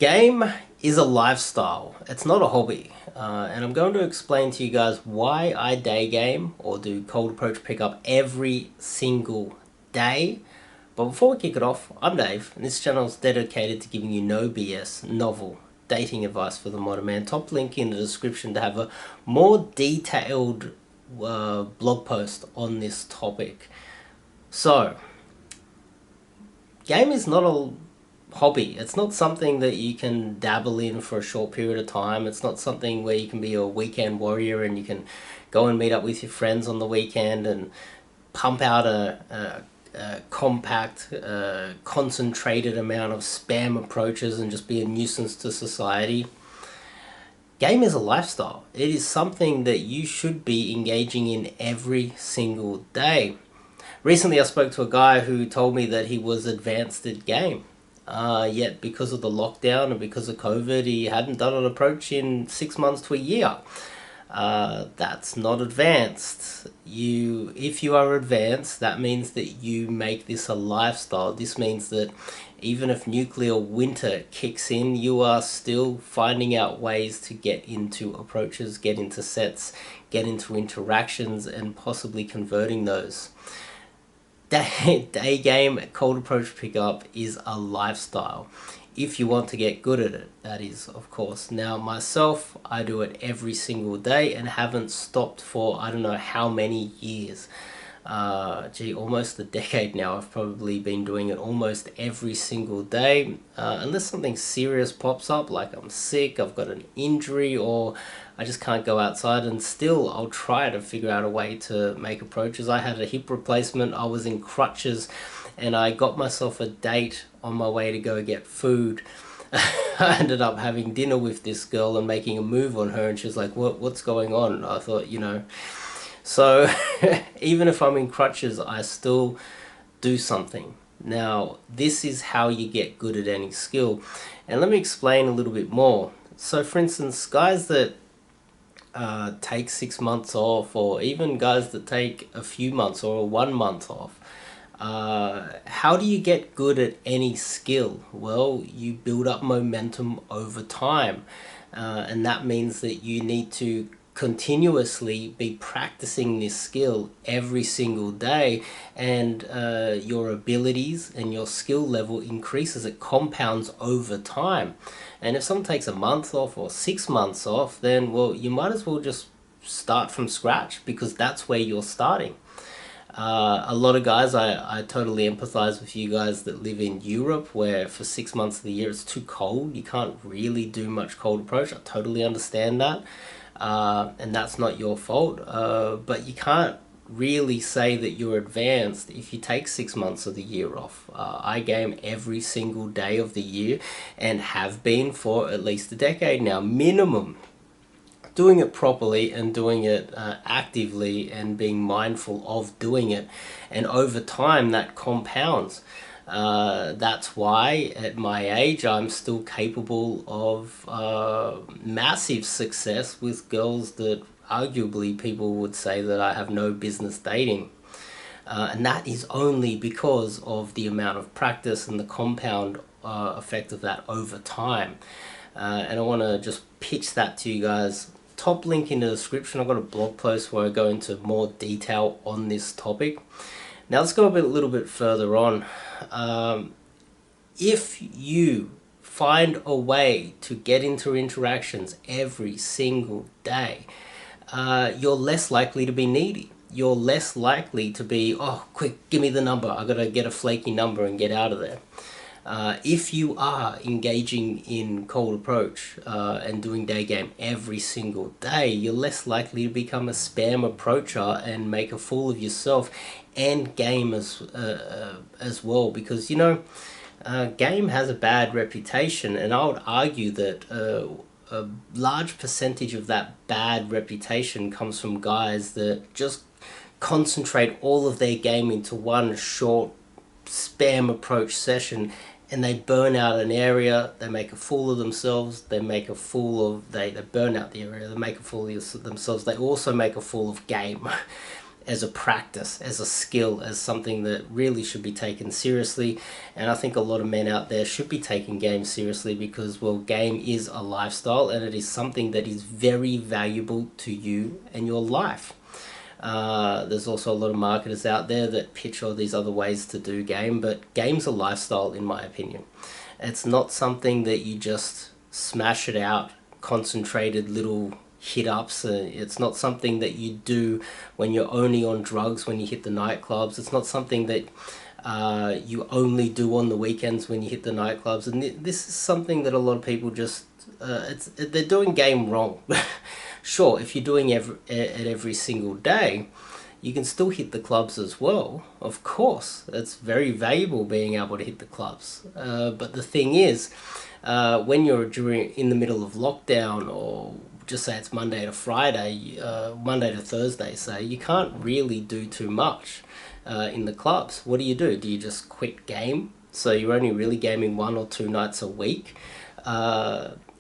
Game is a lifestyle, it's not a hobby. And I'm going to explain to you guys why I day game or do cold approach pickup every single day. But before we kick it off, I'm Dave, and this channel is dedicated to giving you no BS, novel, dating advice for the modern man. Top link in the description to have a more detailed blog post on this topic. So, game is not a hobby. It's not something that you can dabble in for a short period of time. It's not something where you can be a weekend warrior and you can go and meet up with your friends on the weekend and pump out a compact, concentrated amount of spam approaches and just be a nuisance to society. Game is a lifestyle. It is something that you should be engaging in every single day. Recently I spoke to a guy who told me that he was advanced at game. Yet because of the lockdown and because of COVID, he hadn't done an approach in 6 months to a year. That's not advanced. If you are advanced, that means that you make this a lifestyle. This means that even if nuclear winter kicks in, you are still finding out ways to get into approaches, get into sets, get into interactions, and possibly converting those. Day game cold approach pickup is a lifestyle if you want to get good at it, that is, of course. Now myself, I do it every single day and haven't stopped for I don't know how many years. Almost a decade now. I've probably been doing it almost every single day, unless something serious pops up, like I'm sick, I've got an injury, or I just can't go outside, and still I'll try to figure out a way to make approaches. I had a hip replacement, I was in crutches, and I got myself a date on my way to go get food. I ended up having dinner with this girl and making a move on her, and she was like, what's going on? I thought, so even if I'm in crutches, I still do something. Now, this is how you get good at any skill. And let me explain a little bit more. So for instance, guys that take 6 months off, or even guys that take a few months or 1 month off, how do you get good at any skill? Well, you build up momentum over time. And that means that you need to continuously be practicing this skill every single day, and your abilities and your skill level increases. It compounds over time. And if someone takes a month off or 6 months off, then well, you might as well just start from scratch, because that's where you're starting. A lot of guys, I totally empathize with you guys that live in Europe, where for 6 months of the year it's too cold. You can't really do much cold approach. I totally understand that. And that's not your fault, but you can't really say that you're advanced if you take 6 months of the year off. I game every single day of the year and have been for at least a decade now, minimum. Doing it properly and doing it actively and being mindful of doing it, and over time that compounds. That's why at my age I'm still capable of massive success with girls that arguably people would say that I have no business dating. And that is only because of the amount of practice and the compound effect of that over time. And I want to just pitch that to you guys. Top link in the description. I've got a blog post where I go into more detail on this topic. Now let's go a little bit further on. If you find a way to get into interactions every single day, you're less likely to be needy. You're less likely to be, oh, quick, give me the number. I gotta get a flaky number and get out of there. If you are engaging in cold approach and doing day game every single day, you're less likely to become a spam approacher and make a fool of yourself and game as well, because game has a bad reputation, and I would argue that a large percentage of that bad reputation comes from guys that just concentrate all of their game into one short spam approach session, and they burn out an area, they make a fool of themselves, they burn out the area, they make a fool of themselves, they also make a fool of game. as a practice, as a skill, as something that really should be taken seriously. And I think a lot of men out there should be taking game seriously, because, well, game is a lifestyle, and it is something that is very valuable to you and your life. There's also a lot of marketers out there that pitch all these other ways to do game, but game's a lifestyle in my opinion. It's not something that you just smash it out, concentrated little hit ups. It's not something that you do when you're only on drugs, when you hit the nightclubs. It's not something that you only do on the weekends when you hit the nightclubs. And this is something that a lot of people just they're doing game wrong. Sure, if you're doing it every single day, you can still hit the clubs as well. Of course, it's very valuable being able to hit the clubs. But the thing is, when you're in the middle of lockdown, or just say it's Monday to Friday, Monday to Thursday, say, you can't really do too much in the clubs. What do? Do you just quit game? So you're only really gaming 1 or 2 nights a week?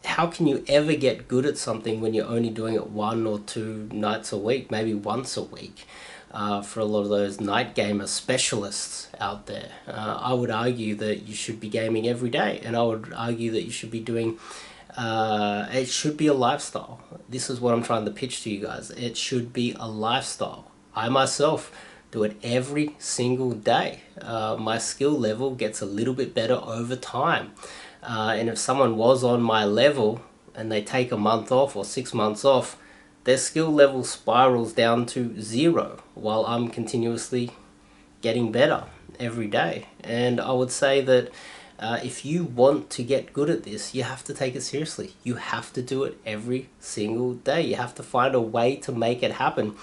How can you ever get good at something when you're only doing it 1 or 2 nights a week, maybe once a week? For a lot of those night gamer specialists out there, I would argue that you should be gaming every day, and I would argue that you should be doing it should be a lifestyle. This is what I'm trying to pitch to you guys. It should be a lifestyle. I myself do it every single day. My skill level gets a little bit better over time. And if someone was on my level and they take a month off or 6 months off, their skill level spirals down to 0, while I'm continuously getting better every day. And I would say that if you want to get good at this, you have to take it seriously. You have to do it every single day. You have to find a way to make it happen.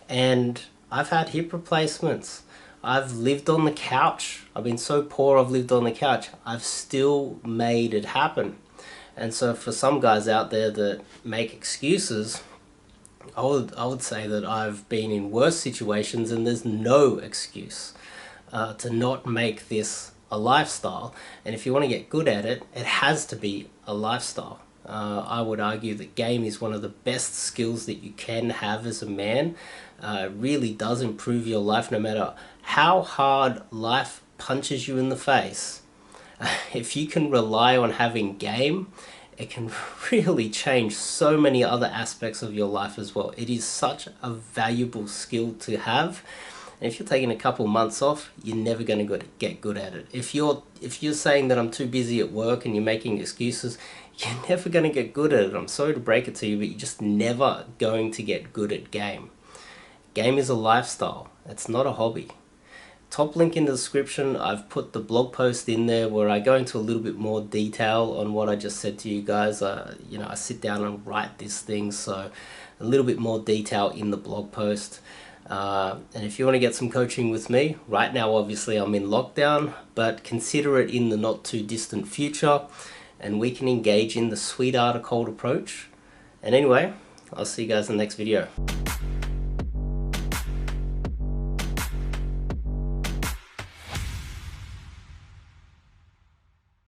And I've had hip replacements. I've lived on the couch. I've been so poor I've lived on the couch. I've still made it happen. And so for some guys out there that make excuses, I would say that I've been in worse situations, and there's no excuse to not make this a lifestyle. And if you want to get good at it, it has to be a lifestyle. I would argue that game is one of the best skills that you can have as a man. It really does improve your life, no matter how hard life punches you in the face. If you can rely on having game, it can really change so many other aspects of your life as well. It is such a valuable skill to have. And if you're taking a couple months off, you're never going to get good at it. If you're saying that I'm too busy at work and you're making excuses, you're never going to get good at it. I'm sorry to break it to you, but you're just never going to get good at game. Game is a lifestyle. It's not a hobby. Top link in the description. I've put the blog post in there where I go into a little bit more detail on what I just said to you guys. You know, I sit down and write these things, so a little bit more detail in the blog post. And if you want to get some coaching with me, right now obviously I'm in lockdown, but consider it in the not too distant future, and we can engage in the sweet art of cold approach. And anyway, I'll see you guys in the next video.